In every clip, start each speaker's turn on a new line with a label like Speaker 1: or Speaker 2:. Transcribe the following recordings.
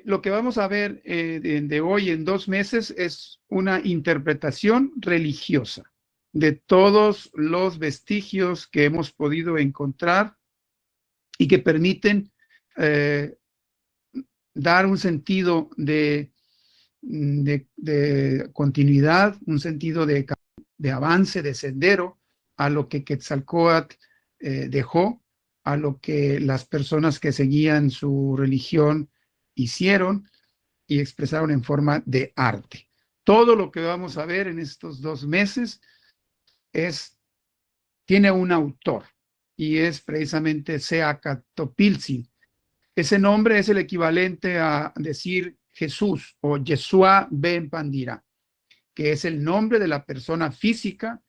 Speaker 1: lo que vamos a ver de hoy en 2 meses es una interpretación religiosa de todos los vestigios que hemos podido encontrar y que permiten eh, dar un sentido de continuidad, un sentido de avance, de sendero a lo que Quetzalcóatl dejó, a lo que las personas que seguían su religión hicieron y expresaron en forma de arte. Todo lo que vamos a ver en estos 2 meses tiene un autor y es precisamente Seacatopiltzin. Ese nombre es el equivalente a decir Jesús o Yeshua ben Pandira, que es el nombre de la persona física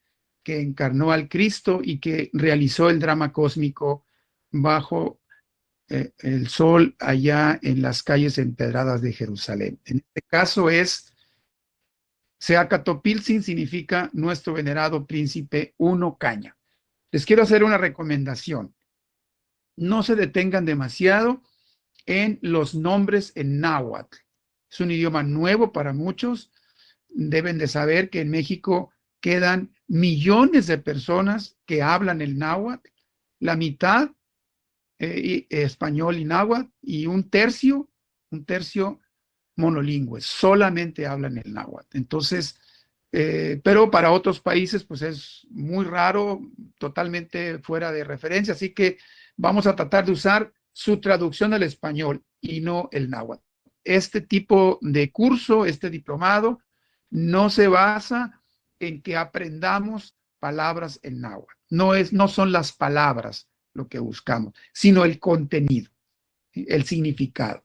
Speaker 1: que encarnó al Cristo y que realizó el drama cósmico bajo el sol allá en las calles empedradas de Jerusalén. En este caso es Seacatopiltzin, significa nuestro venerado príncipe Uno Caña. Les quiero hacer una recomendación. No se detengan demasiado en los nombres en náhuatl. Es un idioma nuevo para muchos. Deben de saber que en México quedan millones de personas que hablan el náhuatl, la mitad español y náhuatl, y un tercio monolingües, solamente hablan el náhuatl. Entonces, pero para otros países, pues es muy raro, totalmente fuera de referencia, así que vamos a tratar de usar su traducción al español y no el náhuatl. Este tipo de curso, este diplomado, no se basa en que aprendamos palabras en náhuatl. No son las palabras lo que buscamos, sino el contenido, el significado.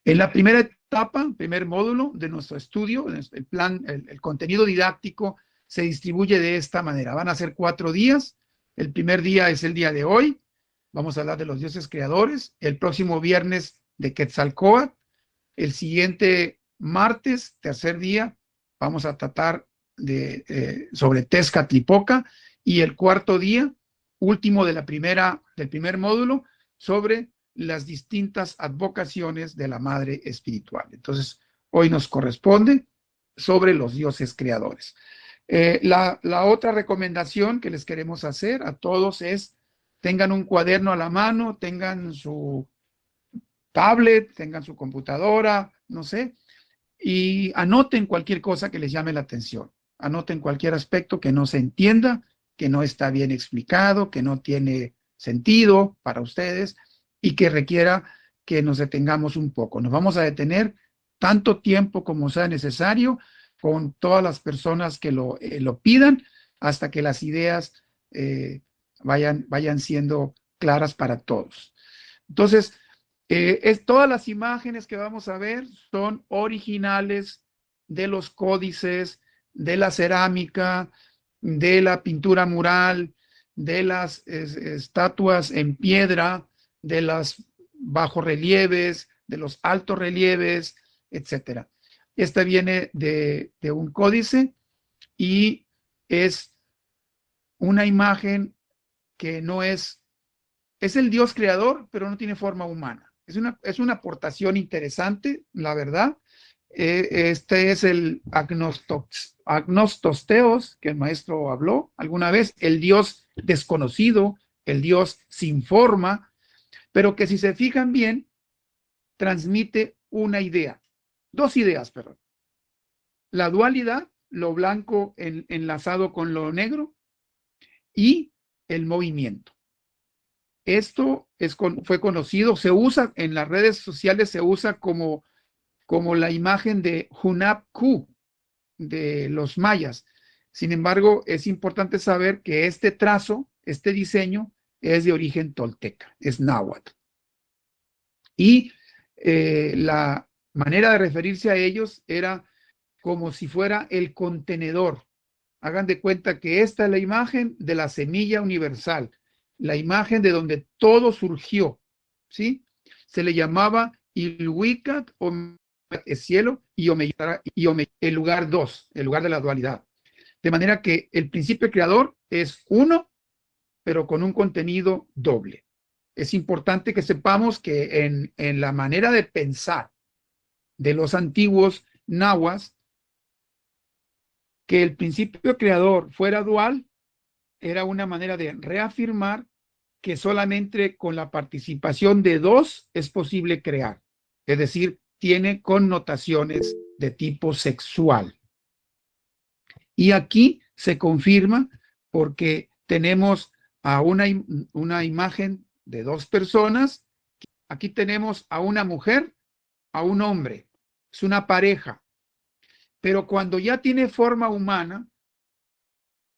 Speaker 1: En la primera etapa, primer módulo de nuestro estudio, el plan, el contenido didáctico se distribuye de esta manera. Van a ser 4 días. El primer día es el día de hoy. Vamos a hablar de los dioses creadores. El próximo viernes de Quetzalcóatl. El siguiente martes, tercer día, vamos a tratar sobre Tezcatlipoca. Y el cuarto día, último del primer módulo, sobre las distintas advocaciones de la madre espiritual. Entonces, hoy nos corresponde sobre los dioses creadores. La otra recomendación que les queremos hacer a todos es: tengan un cuaderno a la mano, tengan su tablet, tengan su computadora, no sé, y anoten cualquier cosa que les llame la atención. Anoten cualquier aspecto que no se entienda, que no está bien explicado, que no tiene sentido para ustedes y que requiera que nos detengamos un poco. Nos vamos a detener tanto tiempo como sea necesario con todas las personas que lo pidan, hasta que las ideas vayan siendo claras para todos. Entonces, todas las imágenes que vamos a ver son originales de los códices, de la cerámica, de la pintura mural, de las estatuas en piedra, de los bajorrelieves, de los altos relieves, etcétera. Esta viene de un códice y es una imagen que no es el Dios creador, pero no tiene forma humana. Es una aportación interesante, la verdad. Este es el agnostosteos que el maestro habló alguna vez, el Dios desconocido, el Dios sin forma, pero que si se fijan bien, transmite una idea, 2 ideas, perdón. La dualidad, lo blanco enlazado con lo negro, y el movimiento. Esto fue conocido, se usa en las redes sociales, se usa como la imagen de Hunab-Ku de los mayas. Sin embargo, es importante saber que este trazo, este diseño, es de origen tolteca, es náhuatl. Y la manera de referirse a ellos era como si fuera el contenedor. Hagan de cuenta que esta es la imagen de la semilla universal, la imagen de donde todo surgió, ¿sí? Se le llamaba Ilhuicat, o el cielo, y el lugar 2, el lugar de la dualidad. De manera que el principio creador es uno, pero con un contenido doble. es importante que sepamos que en la manera de pensar de los antiguos nahuas, que el principio creador fuera dual era una manera de reafirmar que solamente con la participación de dos es posible crear. Es decir, tiene connotaciones de tipo sexual. Y aquí se confirma porque tenemos a una imagen de dos personas. Aquí tenemos a una mujer, a un hombre. Es una pareja. Pero cuando ya tiene forma humana,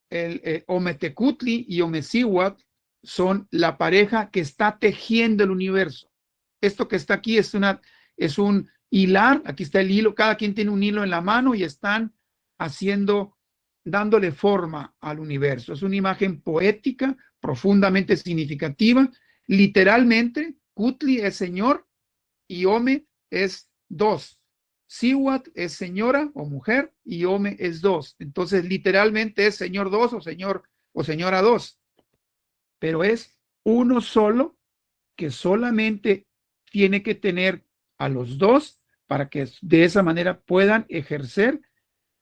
Speaker 1: el Ometecutli y Omecihuat son la pareja que está tejiendo el universo. Esto que está aquí es un hilar, aquí está el hilo, cada quien tiene un hilo en la mano y están dándole forma al universo. Es una imagen poética, profundamente significativa. Literalmente, Kutli es señor y Ome es dos. Siwat es señora o mujer y Ome es dos. Entonces, literalmente es señor dos o señora dos. Pero es uno solo que solamente tiene que tener a los dos para que de esa manera puedan ejercer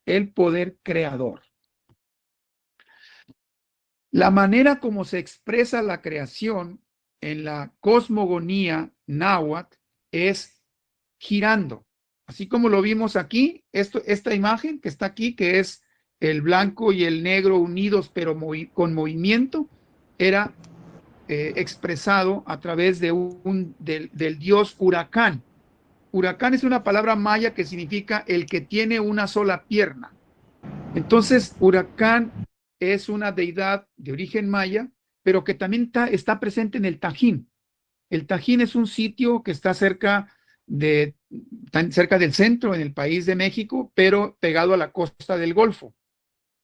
Speaker 1: el poder creador. La manera como se expresa la creación en la cosmogonía náhuatl es girando. Así como lo vimos aquí, esta imagen que está aquí, que es el blanco y el negro unidos pero con movimiento, era expresado a través del dios Huracán. Huracán es una palabra maya que significa el que tiene una sola pierna. Entonces, Huracán es una deidad de origen maya, pero que también está presente en el Tajín. El Tajín es un sitio que está cerca del centro, en el país de México, pero pegado a la costa del Golfo.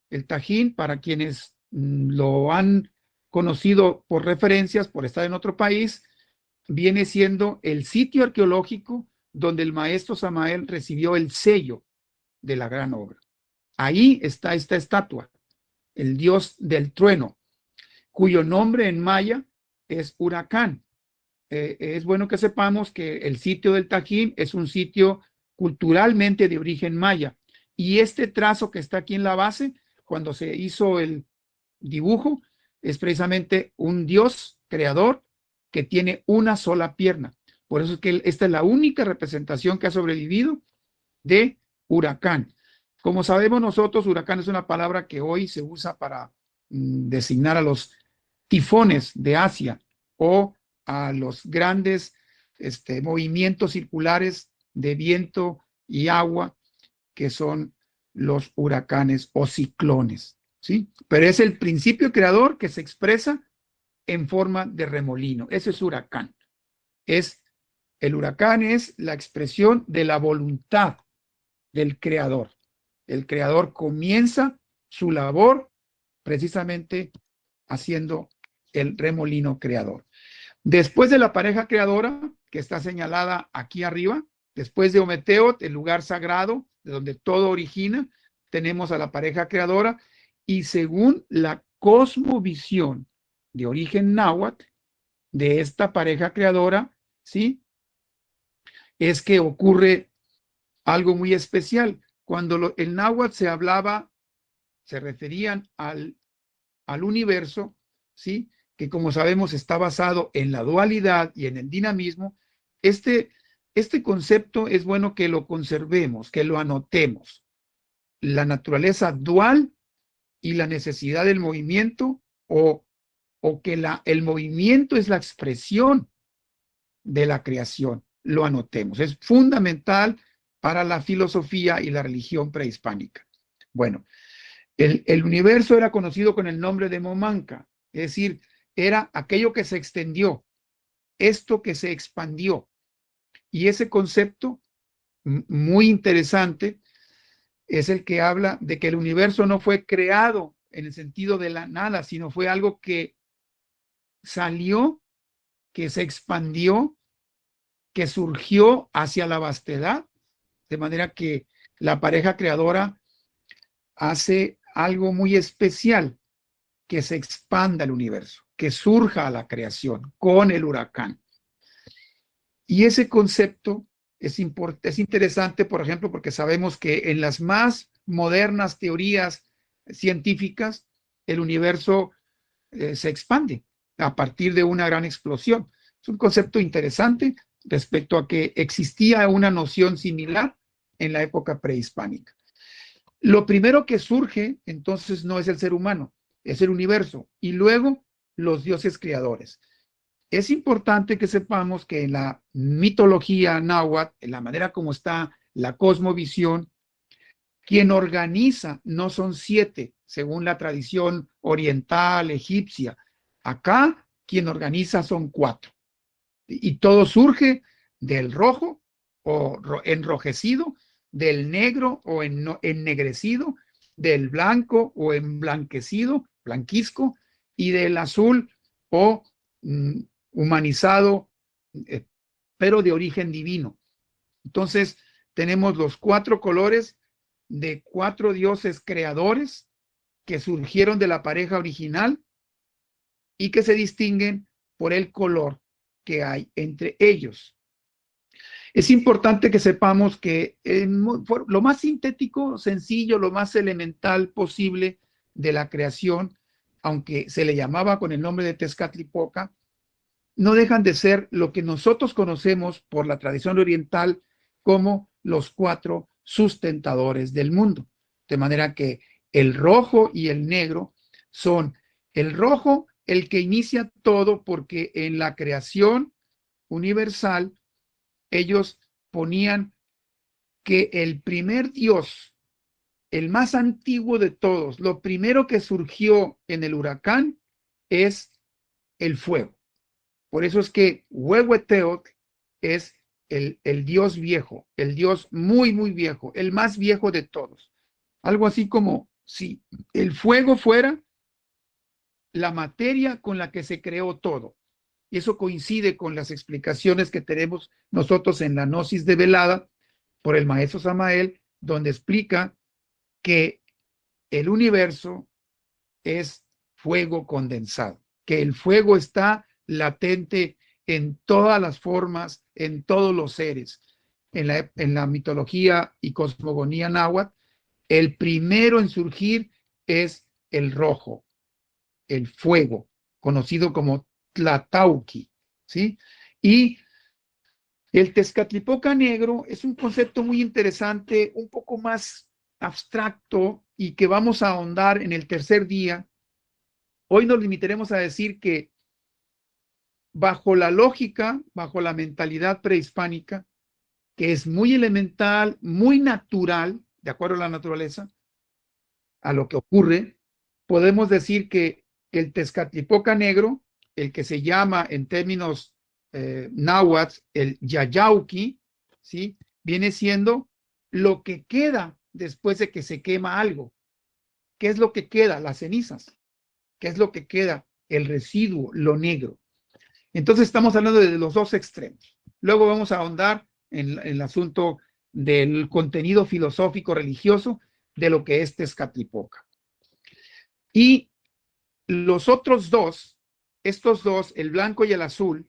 Speaker 1: El Tajín, para quienes lo han conocido por referencias, por estar en otro país, viene siendo el sitio arqueológico donde el maestro Samael recibió el sello de la gran obra. Ahí está esta estatua, el dios del trueno, cuyo nombre en maya es Huracán. Es bueno que sepamos que el sitio del Tajín es un sitio culturalmente de origen maya. Y este trazo que está aquí en la base, cuando se hizo el dibujo, es precisamente un dios creador que tiene una sola pierna. Por eso es que esta es la única representación que ha sobrevivido de Huracán. Como sabemos nosotros, huracán es una palabra que hoy se usa para designar a los tifones de Asia o a los grandes movimientos circulares de viento y agua que son los huracanes o ciclones, ¿sí? Pero es el principio creador que se expresa en forma de remolino. Ese es huracán. El huracán es la expresión de la voluntad del creador. El creador comienza su labor precisamente haciendo el remolino creador. Después de la pareja creadora, que está señalada aquí arriba, después de Ometeot, el lugar sagrado, de donde todo origina, tenemos a la pareja creadora, y según la cosmovisión de origen náhuatl, de esta pareja creadora, ¿sí? Es que ocurre algo muy especial. Cuando el náhuatl se referían al universo, ¿sí? Que como sabemos está basado en la dualidad y en el dinamismo. Este concepto es bueno que lo conservemos, que lo anotemos. La naturaleza dual y la necesidad del movimiento o que el movimiento es la expresión de la creación. Lo anotemos. Es fundamental para la filosofía y la religión prehispánica. Bueno, el universo era conocido con el nombre de Momanca, es decir, era aquello que se extendió, esto que se expandió. Y ese concepto muy interesante es el que habla de que el universo no fue creado en el sentido de la nada, sino fue algo que salió, que se expandió, que surgió hacia la vastedad, de manera que la pareja creadora hace algo muy especial, que se expanda el universo. que surja a la creación con el huracán. Y ese concepto es interesante, por ejemplo, porque sabemos que en las más modernas teorías científicas, el universo se expande a partir de una gran explosión. Es un concepto interesante respecto a que existía una noción similar en la época prehispánica. Lo primero que surge, entonces, no es el ser humano, es el universo, y luego los dioses creadores. Es importante que sepamos que en la mitología náhuatl, en la manera como está la cosmovisión, quien organiza no son 7, según la tradición oriental, egipcia. Acá, quien organiza son 4. Y todo surge del rojo o enrojecido, del negro o ennegrecido, del blanco o emblanquecido, blanquisco, y del azul o humanizado, pero de origen divino. Entonces, tenemos los 4 colores de 4 dioses creadores que surgieron de la pareja original y que se distinguen por el color que hay entre ellos. Es importante que sepamos que lo más sintético, sencillo, lo más elemental posible de la creación, aunque se le llamaba con el nombre de Tezcatlipoca, no dejan de ser lo que nosotros conocemos por la tradición oriental como los 4 sustentadores del mundo. De manera que el rojo y el negro son el rojo, el que inicia todo, porque en la creación universal ellos ponían que el primer Dios, el más antiguo de todos, lo primero que surgió en el huracán es el fuego. Por eso es que Huehueteotl es el Dios viejo, el Dios muy, muy viejo, el más viejo de todos. Algo así como si el fuego fuera la materia con la que se creó todo. Y eso coincide con las explicaciones que tenemos nosotros en la Gnosis develada por el maestro Samael, donde explica que el universo es fuego condensado, que el fuego está latente en todas las formas, en todos los seres. En la mitología y cosmogonía náhuatl, el primero en surgir es el rojo, el fuego, conocido como Tlatauqui, ¿sí? Y el Tezcatlipoca negro es un concepto muy interesante, un poco más abstracto y que vamos a ahondar en el tercer día. Hoy nos limitaremos a decir que bajo la lógica, bajo la mentalidad prehispánica, que es muy elemental, muy natural, de acuerdo a la naturaleza, a lo que ocurre, podemos decir que el Tezcatlipoca negro, el que se llama en términos náhuatl el Yayauqui, ¿sí? Viene siendo lo que queda después de que se quema algo. ¿Qué es lo que queda? Las cenizas. ¿Qué es lo que queda? El residuo, lo negro. Entonces estamos hablando de los dos extremos. Luego vamos a ahondar en el asunto del contenido filosófico religioso de lo que es Tezcatlipoca. Y los otros dos, estos dos, el blanco y el azul,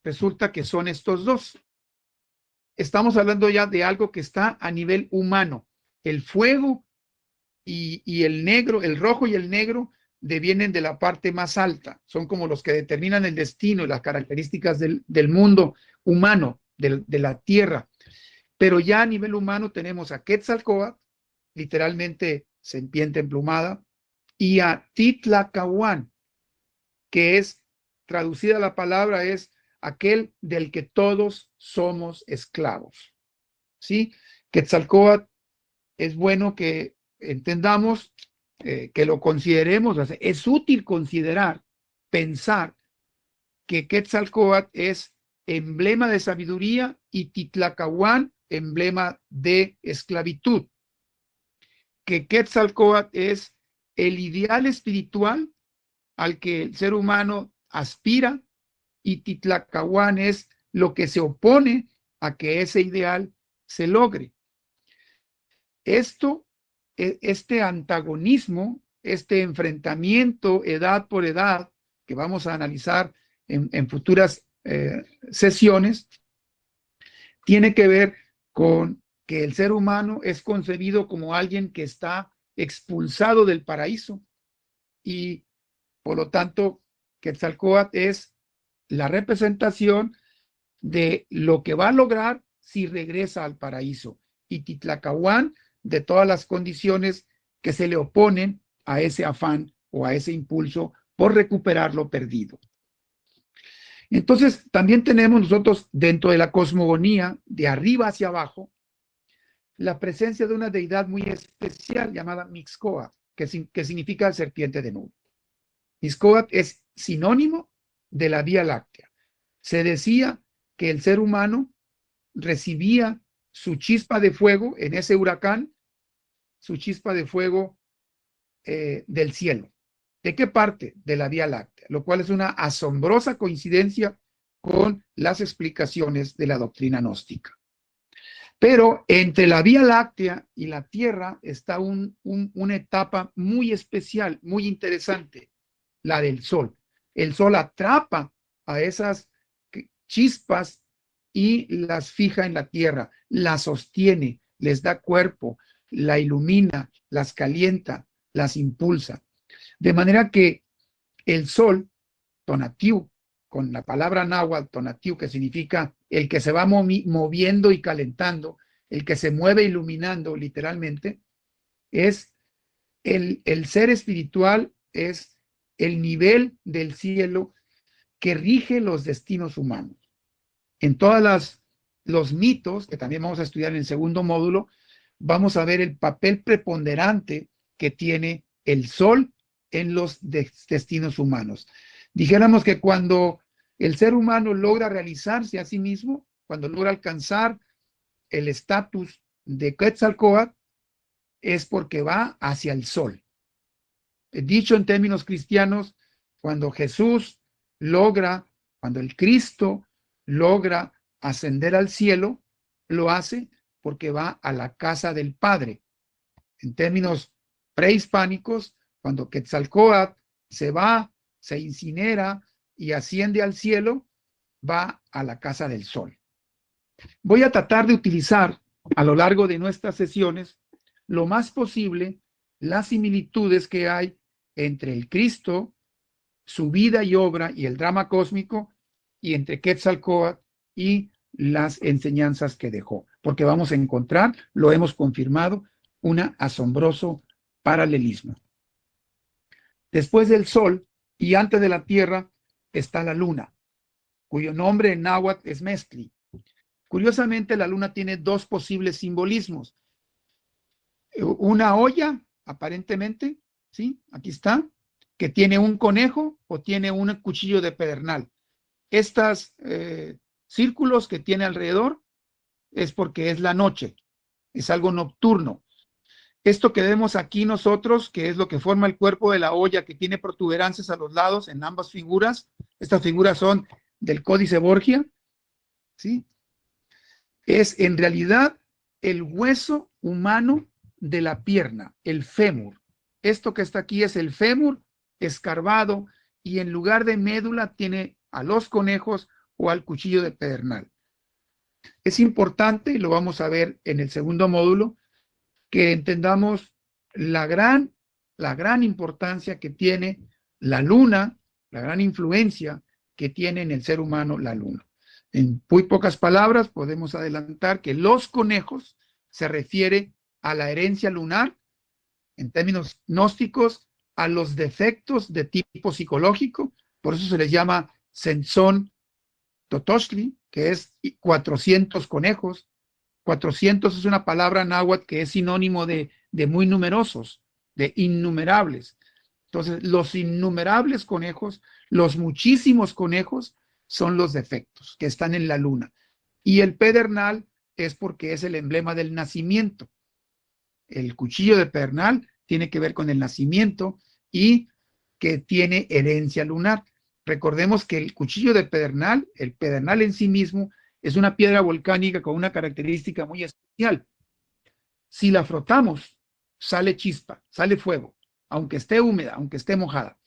Speaker 1: resulta que son estos dos. Estamos hablando ya de algo que está a nivel humano. El fuego y el negro, el rojo y el negro, devienen de la parte más alta. Son como los que determinan el destino y las características del mundo humano, de la tierra. Pero ya a nivel humano tenemos a Quetzalcóatl, literalmente serpiente emplumada, y a Titlacahuán, que es, traducida la palabra, es aquel del que todos somos esclavos. ¿Sí? Quetzalcóatl es bueno que entendamos, que lo consideremos. O sea, es útil considerar, pensar que Quetzalcóatl es emblema de sabiduría y Titlacahuán emblema de esclavitud. Que Quetzalcóatl es el ideal espiritual al que el ser humano aspira y Titlacahuán es lo que se opone a que ese ideal se logre. Este antagonismo, este enfrentamiento edad por edad, que vamos a analizar en futuras sesiones, tiene que ver con que el ser humano es concebido como alguien que está expulsado del paraíso y por lo tanto Quetzalcóatl es la representación de lo que va a lograr si regresa al paraíso y Titlacahuán de todas las condiciones que se le oponen a ese afán o a ese impulso por recuperar lo perdido. Entonces, también tenemos nosotros dentro de la cosmogonía, de arriba hacia abajo, la presencia de una deidad muy especial llamada Mixcoatl, que significa serpiente de nube. Mixcoatl es sinónimo de la Vía Láctea. Se decía que el ser humano recibía su chispa de fuego en ese huracán, su chispa de fuego del cielo. ¿De qué parte? De la Vía Láctea, lo cual es una asombrosa coincidencia con las explicaciones de la doctrina gnóstica. Pero entre la Vía Láctea y la Tierra está una etapa muy especial, muy interesante, la del Sol. El Sol atrapa a esas chispas y las fija en la Tierra, las sostiene, les da cuerpo, la ilumina, las calienta, las impulsa. De manera que el Sol, Tonatiuh, con la palabra náhuatl, Tonatiuh, que significa el que se va moviendo y calentando, el que se mueve iluminando literalmente, es el ser espiritual, es el nivel del cielo que rige los destinos humanos. En todos los mitos, que también vamos a estudiar en el segundo módulo, vamos a ver el papel preponderante que tiene el sol en los destinos humanos. Dijéramos que cuando el ser humano logra realizarse a sí mismo, cuando logra alcanzar el estatus de Quetzalcóatl, es porque va hacia el sol. Dicho en términos cristianos, cuando Jesús logra, cuando el Cristo logra ascender al cielo, lo hace porque va a la casa del Padre. En términos prehispánicos, cuando Quetzalcóatl se va, se incinera y asciende al cielo, va a la casa del sol. Voy a tratar de utilizar a lo largo de nuestras sesiones lo más posible las similitudes que hay entre el Cristo, su vida y obra y el drama cósmico, y entre Quetzalcóatl y las enseñanzas que dejó, porque vamos a encontrar, lo hemos confirmado, un asombroso paralelismo. Después del Sol y antes de la Tierra está la Luna, cuyo nombre en náhuatl es Mezcli. Curiosamente, la Luna tiene dos posibles simbolismos. Una olla, aparentemente, ¿sí? Aquí está, que tiene un conejo o tiene un cuchillo de pedernal. Estos círculos que tiene alrededor es porque es la noche, es algo nocturno. Esto que vemos aquí nosotros, que es lo que forma el cuerpo de la olla, que tiene protuberancias a los lados en ambas figuras, estas figuras son del Códice Borgia, ¿sí? Es en realidad el hueso humano de la pierna, el fémur. Esto que está aquí es el fémur escarbado y en lugar de médula tiene a los conejos o al cuchillo de pedernal. Es importante, y lo vamos a ver en el segundo módulo, que entendamos la gran importancia que tiene la luna, la gran influencia que tiene en el ser humano la luna. En muy pocas palabras podemos adelantar que los conejos se refiere a la herencia lunar, en términos gnósticos, a los defectos de tipo psicológico, por eso se les llama Senzón Totochtli, que es 400 conejos. 400 es una palabra náhuatl que es sinónimo de muy numerosos, de innumerables. Entonces, los innumerables conejos, los muchísimos conejos, son los defectos que están en la luna. Y el pedernal es porque es el emblema del nacimiento. El cuchillo de pedernal tiene que ver con el nacimiento y que tiene herencia lunar. Recordemos que el cuchillo de pedernal, el pedernal en sí mismo, es una piedra volcánica con una característica muy especial. Si la frotamos, sale chispa, sale fuego, aunque esté húmeda, aunque esté mojada.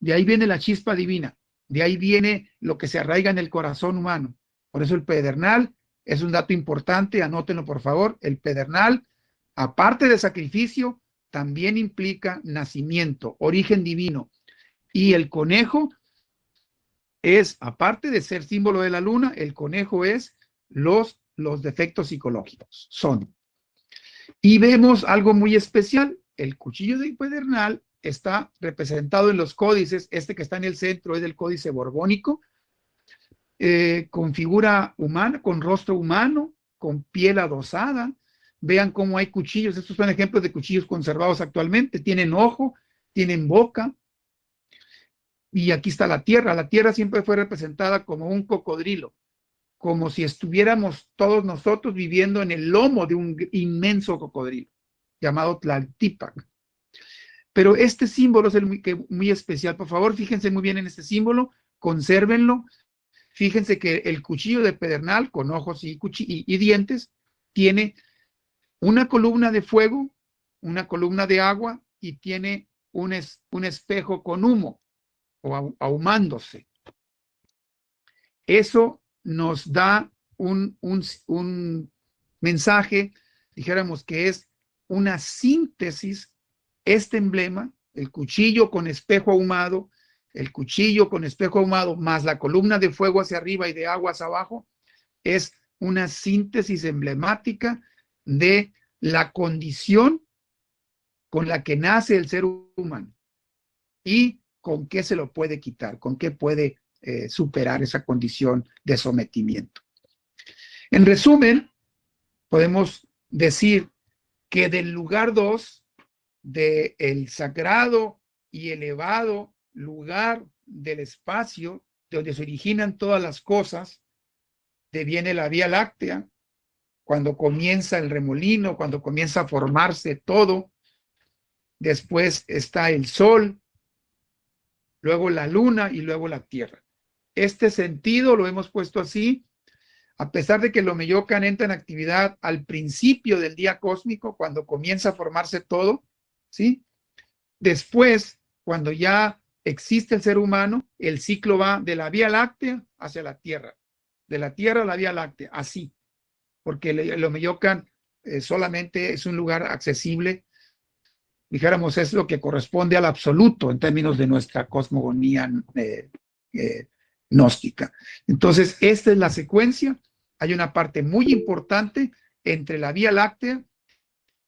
Speaker 1: De ahí viene la chispa divina, de ahí viene lo que se arraiga en el corazón humano. Por eso el pedernal es un dato importante, anótenlo por favor. El pedernal, aparte de sacrificio, también implica nacimiento, origen divino. Y el conejo es, aparte de ser símbolo de la luna, el conejo es los defectos psicológicos. Y vemos algo muy especial. El cuchillo de pedernal está representado en los códices. Este que está en el centro es el códice borbónico, con figura humana, con rostro humano, con piel adosada. Vean cómo hay cuchillos. Estos son ejemplos de cuchillos conservados actualmente. Tienen ojo, tienen boca. Y aquí está la tierra. La tierra siempre fue representada como un cocodrilo, como si estuviéramos todos nosotros viviendo en el lomo de un inmenso cocodrilo, llamado Tlaltípac. Pero este símbolo es muy especial. Por favor, fíjense muy bien en este símbolo, consérvenlo. Fíjense que el cuchillo de pedernal, con ojos y dientes, tiene una columna de fuego, una columna de agua y tiene un espejo con humo o ahumándose. Eso nos da un mensaje, dijéramos que es una síntesis. Este emblema, el cuchillo con espejo ahumado, el cuchillo con espejo ahumado más la columna de fuego hacia arriba y de agua hacia abajo, es una síntesis emblemática de la condición con la que nace el ser humano y con qué se lo puede quitar, con qué puede superar esa condición de sometimiento. En resumen, podemos decir que del lugar 2, del sagrado y elevado lugar del espacio, de donde se originan todas las cosas, deviene la Vía Láctea, cuando comienza el remolino, cuando comienza a formarse todo. Después está el Sol, luego la Luna y luego la Tierra. Este sentido lo hemos puesto así, a pesar de que el Omeyocan entra en actividad al principio del día cósmico, cuando comienza a formarse todo, ¿sí? Después, cuando ya existe el ser humano, el ciclo va de la Vía Láctea hacia la Tierra, de la Tierra a la Vía Láctea, así, porque el Omeyocan solamente es un lugar accesible, dijéramos, es lo que corresponde al absoluto en términos de nuestra cosmogonía gnóstica. Entonces, esta es la secuencia. Hay una parte muy importante entre la Vía Láctea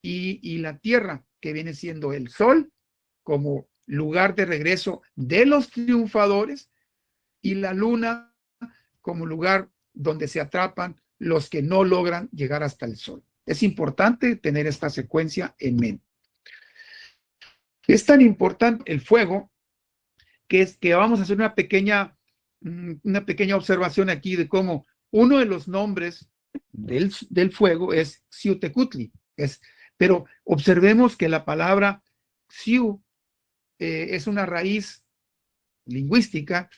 Speaker 1: y la Tierra, que viene siendo el Sol como lugar de regreso de los triunfadores y la Luna como lugar donde se atrapan los que no logran llegar hasta el Sol. Es importante tener esta secuencia en mente. Es tan importante el fuego que vamos a hacer una pequeña observación aquí de cómo uno de los nombres del fuego es Xiuhtecutli. Pero observemos que la palabra Xiu es una raíz lingüística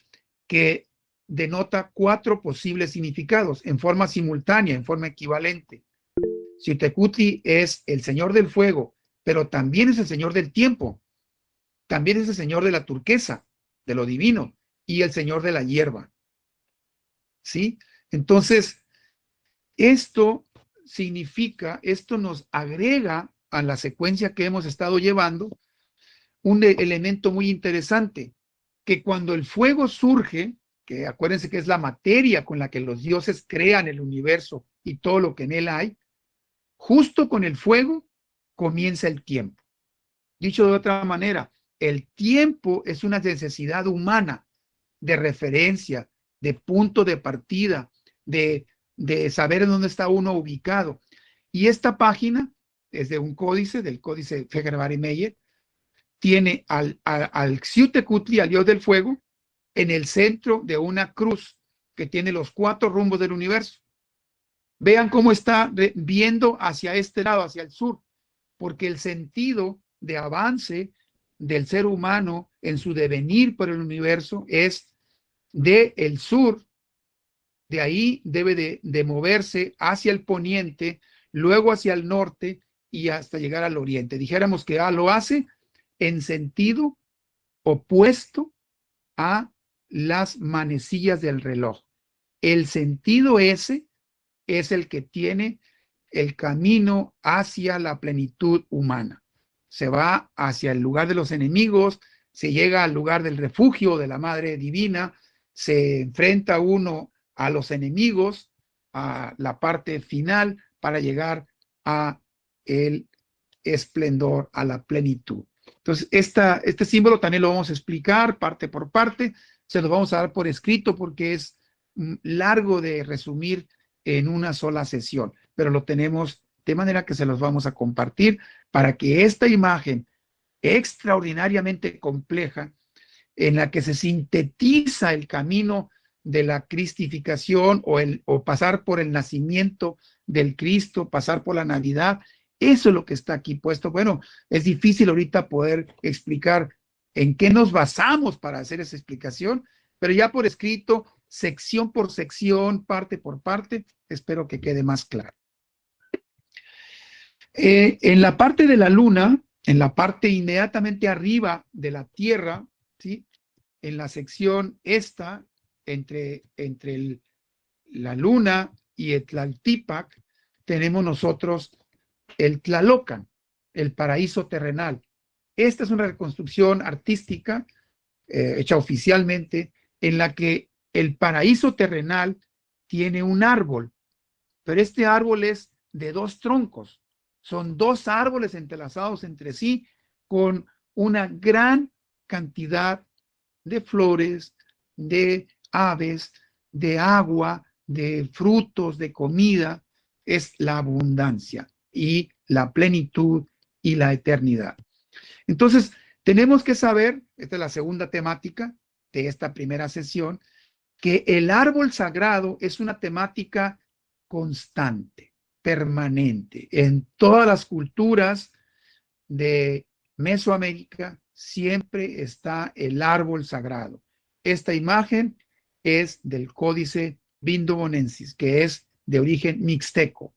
Speaker 1: que denota 4 posibles significados en forma simultánea, en forma equivalente. Xiuhtecutli es el señor del fuego, pero también es el señor del tiempo, también es el señor de la turquesa, de lo divino, y el señor de la hierba. ¿Sí? Entonces, esto significa, esto nos agrega a la secuencia que hemos estado llevando un elemento muy interesante, que cuando el fuego surge, que acuérdense que es la materia con la que los dioses crean el universo y todo lo que en él hay, justo con el fuego comienza el tiempo. Dicho de otra manera, el tiempo es una necesidad humana de referencia, de punto de partida, de saber en dónde está uno ubicado. Y esta página es de un códice, del códice Feher-Bar-Meyer, tiene al Xiuhtecutli, al dios del fuego, en el centro de una cruz que tiene los 4 rumbos del universo. Vean cómo está viendo hacia este lado, hacia el sur, porque el sentido de avance del ser humano en su devenir por el universo es del sur. De ahí debe de moverse hacia el poniente, luego hacia el norte y hasta llegar al oriente. Dijéramos que lo hace en sentido opuesto a las manecillas del reloj. El sentido ese es el que tiene el camino hacia la plenitud humana. Se va hacia el lugar de los enemigos, se llega al lugar del refugio de la Madre Divina, se enfrenta uno a los enemigos, a la parte final para llegar a el esplendor, a la plenitud. Entonces, este símbolo también lo vamos a explicar parte por parte, se lo vamos a dar por escrito porque es largo de resumir en una sola sesión, pero lo tenemos de manera que se los vamos a compartir para que esta imagen extraordinariamente compleja, en la que se sintetiza el camino de la cristificación o pasar por el nacimiento del Cristo, pasar por la Navidad, eso es lo que está aquí puesto. Bueno, es difícil ahorita poder explicar en qué nos basamos para hacer esa explicación, pero ya por escrito, sección por sección, parte por parte, espero que quede más claro. En la parte de la luna, en la parte inmediatamente arriba de la Tierra, ¿sí? En la sección esta, entre la luna y el Tlaltípac, tenemos nosotros el Tlalocan, el paraíso terrenal. Esta es una reconstrucción artística hecha oficialmente en la que el paraíso terrenal tiene un árbol, pero este árbol es de dos troncos. Son dos árboles entrelazados entre sí con una gran cantidad de flores, de aves, de agua, de frutos, de comida. Es la abundancia y la plenitud y la eternidad. Entonces, tenemos que saber, esta es la segunda temática de esta primera sesión, que el árbol sagrado es una temática constante, permanente. En todas las culturas de Mesoamérica siempre está el árbol sagrado. Esta imagen es del Códice Vindobonensis, que es de origen mixteco,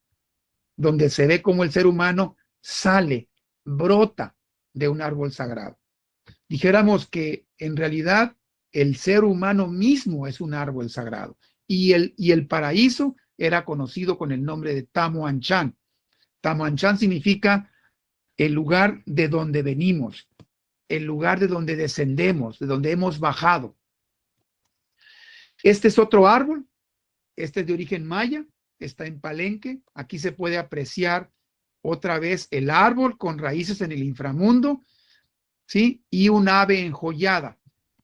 Speaker 1: donde se ve cómo el ser humano sale, brota de un árbol sagrado. Dijéramos que en realidad el ser humano mismo es un árbol sagrado y el paraíso era conocido con el nombre de Tamuanchan. Tamuanchan significa el lugar de donde venimos, el lugar de donde descendemos, de donde hemos bajado. Este es otro árbol, este es de origen maya, está en Palenque. Aquí se puede apreciar otra vez el árbol con raíces en el inframundo, ¿sí? Y un ave enjollada.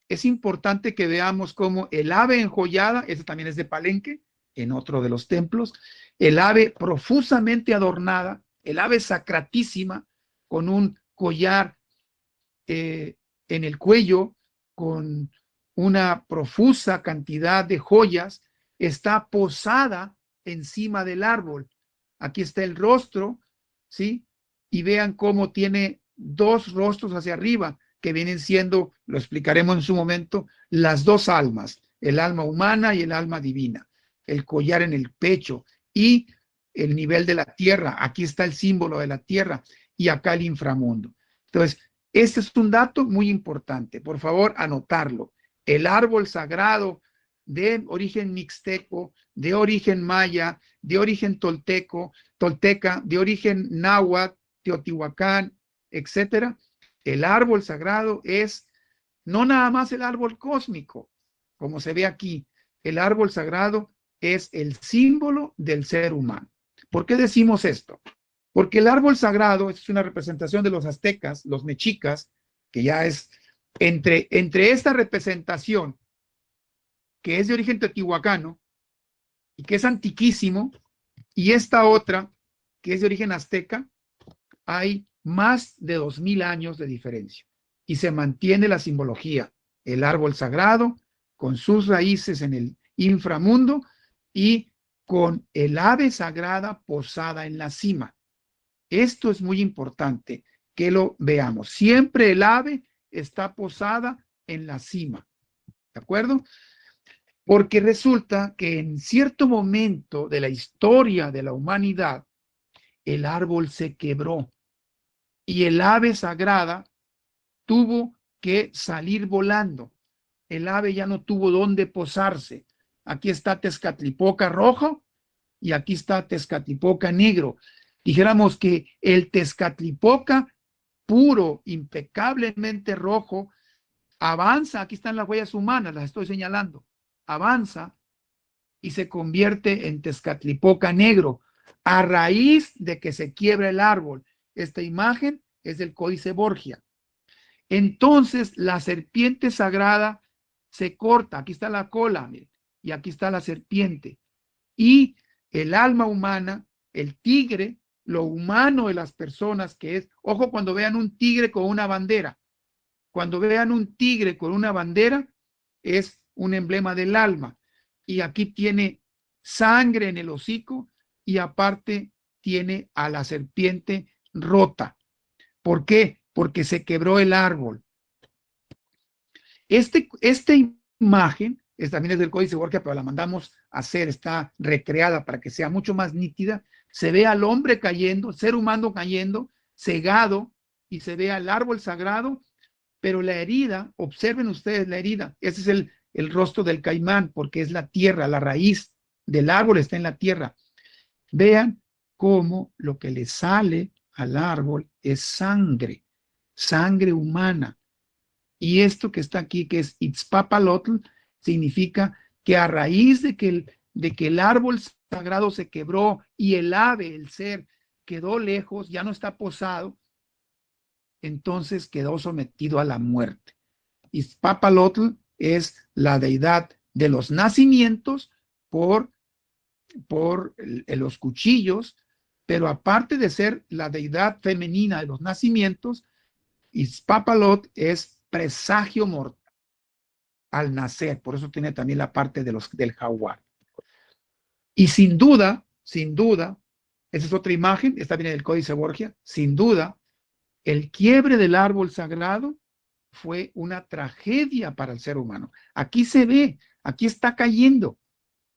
Speaker 1: Es importante que veamos cómo el ave enjollada, este también es de Palenque, en otro de los templos, el ave profusamente adornada, el ave sacratísima, con un collar en el cuello, con una profusa cantidad de joyas, está posada encima del árbol. Aquí está el rostro, ¿sí? Y vean cómo tiene dos rostros hacia arriba, que vienen siendo, lo explicaremos en su momento, las dos almas, el alma humana y el alma divina, el collar en el pecho y el nivel de la tierra. Aquí está el símbolo de la tierra y acá el inframundo. Entonces, este es un dato muy importante. Por favor, anotarlo. El árbol sagrado de origen mixteco, de origen maya, de origen tolteca, de origen náhuatl, teotihuacán, etcétera. El árbol sagrado es no nada más el árbol cósmico, como se ve aquí. El árbol sagrado es el símbolo del ser humano. ¿Por qué decimos esto? Porque el árbol sagrado es una representación de los aztecas, los mexicas, que ya es entre esta representación, que es de origen teotihuacano y que es antiquísimo, y esta otra, que es de origen azteca, hay más de 2000 años de diferencia. Y se mantiene la simbología, el árbol sagrado, con sus raíces en el inframundo y con el ave sagrada posada en la cima. Esto es muy importante que lo veamos. Siempre el ave está posada en la cima. ¿De acuerdo? Porque resulta que en cierto momento de la historia de la humanidad, el árbol se quebró y el ave sagrada tuvo que salir volando. el ave ya no tuvo dónde posarse. Aquí está Tezcatlipoca rojo y aquí está Tezcatlipoca negro. Dijéramos que el Tezcatlipoca puro, impecablemente rojo, avanza, aquí están las huellas humanas, las estoy señalando, avanza y se convierte en Tezcatlipoca negro a raíz de que se quiebra el árbol. Esta imagen es del Códice Borgia. Entonces la serpiente sagrada se corta, aquí está la cola, miren, y aquí está la serpiente. Y el alma humana, el tigre, lo humano de las personas que es, ojo cuando vean un tigre con una bandera, cuando vean un tigre con una bandera, es un emblema del alma. Y aquí tiene sangre en el hocico y aparte tiene a la serpiente rota. ¿Por qué? Porque se quebró el árbol. Esta imagen también es del Códice Borgia, pero la mandamos a hacer, está recreada para que sea mucho más nítida. Se ve al hombre cayendo, ser humano cayendo, cegado, y se ve al árbol sagrado, pero la herida, observen ustedes la herida, ese es el rostro del caimán, porque es la tierra, la raíz del árbol está en la tierra. Vean cómo lo que le sale al árbol es sangre, sangre humana. Y esto que está aquí, que es Itzpapalotl, significa que a raíz de que el árbol sagrado se quebró y el ave, el ser, quedó lejos, ya no está posado, entonces quedó sometido a la muerte. Itzpapalotl es la deidad de los nacimientos por los cuchillos, pero aparte de ser la deidad femenina de los nacimientos, Itzpapalotl es presagio mortal al nacer, por eso tiene también la parte del jaguar. Y sin duda, esa es otra imagen, esta viene del Códice Borgia, sin duda, el quiebre del árbol sagrado fue una tragedia para el ser humano. Aquí se ve, aquí está cayendo,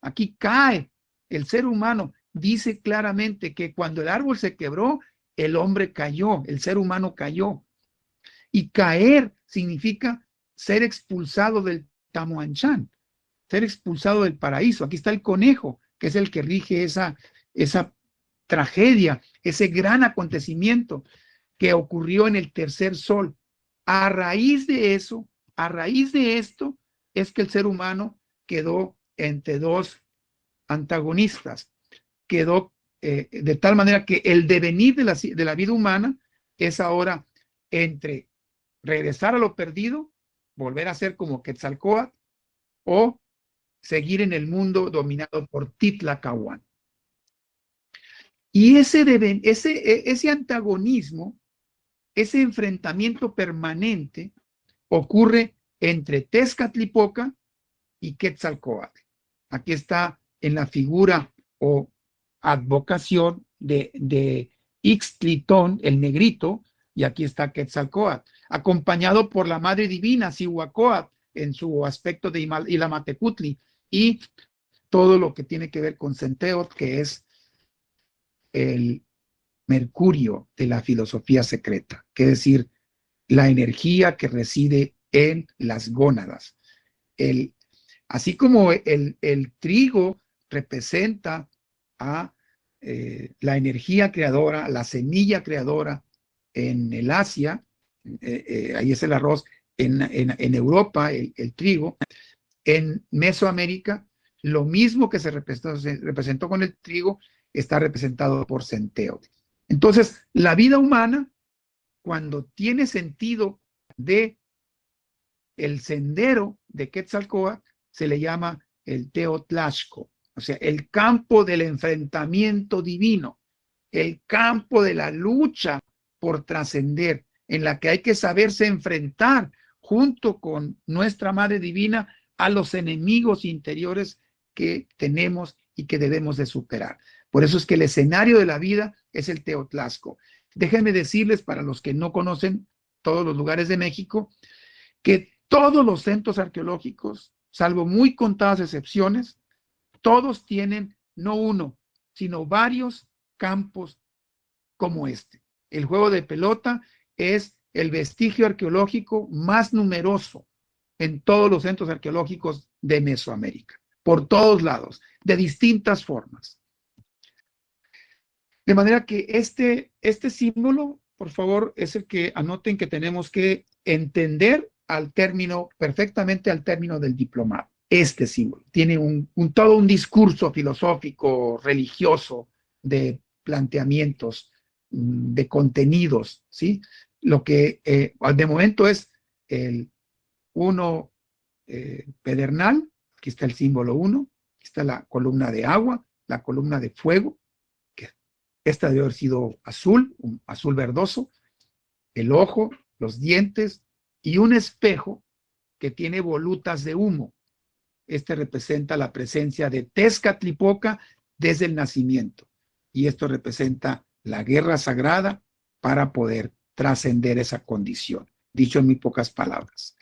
Speaker 1: aquí cae el ser humano. Dice claramente que cuando el árbol se quebró, el hombre cayó, el ser humano cayó. Y caer significa ser expulsado del Tamuanchán, ser expulsado del paraíso. Aquí está el conejo, que es el que rige esa tragedia, ese gran acontecimiento que ocurrió en el tercer sol. A raíz de eso, a raíz de esto, es que el ser humano quedó entre dos antagonistas. Quedó de tal manera que el devenir de la vida humana es ahora entre regresar a lo perdido, volver a ser como Quetzalcóatl, o seguir en el mundo dominado por Titlacahuán. Y ese antagonismo, ese enfrentamiento permanente ocurre entre Tezcatlipoca y Quetzalcóatl. Aquí está en la figura o advocación de Ixtlitón, el negrito, y aquí está Quetzalcóatl, acompañado por la Madre Divina, Cihuacóatl, en su aspecto de Ilamatecutli, y todo lo que tiene que ver con Centeotl, que es el mercurio de la filosofía secreta, que es decir, la energía que reside en las gónadas. Así como el trigo representa a la energía creadora, la semilla creadora en el Asia, ahí es el arroz, en Europa el trigo, en Mesoamérica, lo mismo que se representó con el trigo, está representado por Centeotl. Entonces, la vida humana, cuando tiene sentido de el sendero de Quetzalcóatl, se le llama el Teotlashco, o sea, el campo del enfrentamiento divino, el campo de la lucha por trascender, en la que hay que saberse enfrentar junto con nuestra Madre Divina a los enemigos interiores que tenemos y que debemos de superar. Por eso es que el escenario de la vida es el Teotlashco. Déjenme decirles, para los que no conocen todos los lugares de México, que todos los centros arqueológicos, salvo muy contadas excepciones, todos tienen no uno, sino varios campos como este. El juego de pelota es el vestigio arqueológico más numeroso en todos los centros arqueológicos de Mesoamérica, por todos lados, de distintas formas. De manera que este símbolo, por favor, es el que anoten que tenemos que entender perfectamente al término del diplomado. Este símbolo tiene todo un discurso filosófico, religioso, de planteamientos, de contenidos, ¿sí? Lo que de momento es el 1 pedernal, aquí está el símbolo 1, aquí está la columna de agua, la columna de fuego, que esta debe haber sido azul, un azul verdoso, el ojo, los dientes y un espejo que tiene volutas de humo. Este representa la presencia de Tezcatlipoca desde el nacimiento. Y esto representa la guerra sagrada para poder trascender esa condición. Dicho en muy pocas palabras.